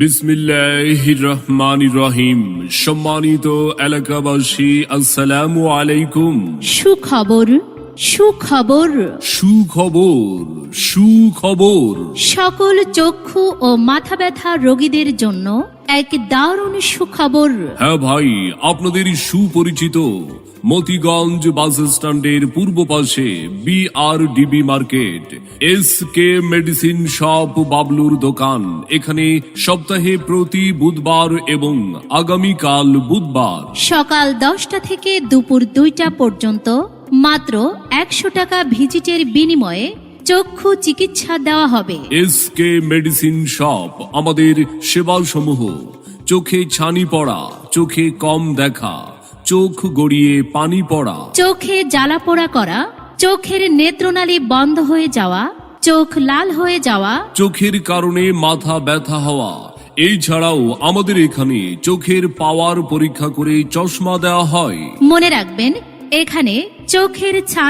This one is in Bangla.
বিসমিল্লাহির রহমানির রহিম। সম্মানিত এলাকাবাসী, আসসালামু আলাইকুম। সুখবর সুখবর সুখবর সুখবর। সকল চক্ষু ও মাথা ব্যথা রোগীদের জন্য এক দারুণ সুখবর। হ্যাঁ ভাই, আপনাদের সুপরিচিত মতিগঞ্জ বাস স্ট্যান্ডের পূর্ব পাশে BRDB market, SK medicine shop বাবলুর দোকান। এখানে সপ্তাহে প্রতি বুধবার এবং আগামীকাল বুধবার সকাল 10টা থেকে দুপুর 2টা পর্যন্ত মাত্র 100 টাকা ভিজিটের বিনিময়ে চক্ষু চিকিৎসা দেওয়া হবে। SK medicine shop. আমাদের সেবাসমূহ: চোখে ছানি পড়া, চোখে কম দেখা, চোখ গড়িয়ে পানি পড়া, চোখে জ্বালা পোড়া করা, চোখের নেত্রনালী বন্ধ হয়ে যাওয়া, চোখ লাল হয়ে যাওয়া, চোখের কারণে মাথা ব্যথা হওয়া। এই ছাড়াও আমাদের এখানে চোখের পাওয়ার পরীক্ষা করে চশমা দেওয়া হয়। মনে রাখবেন, এখানে চোখের ছানি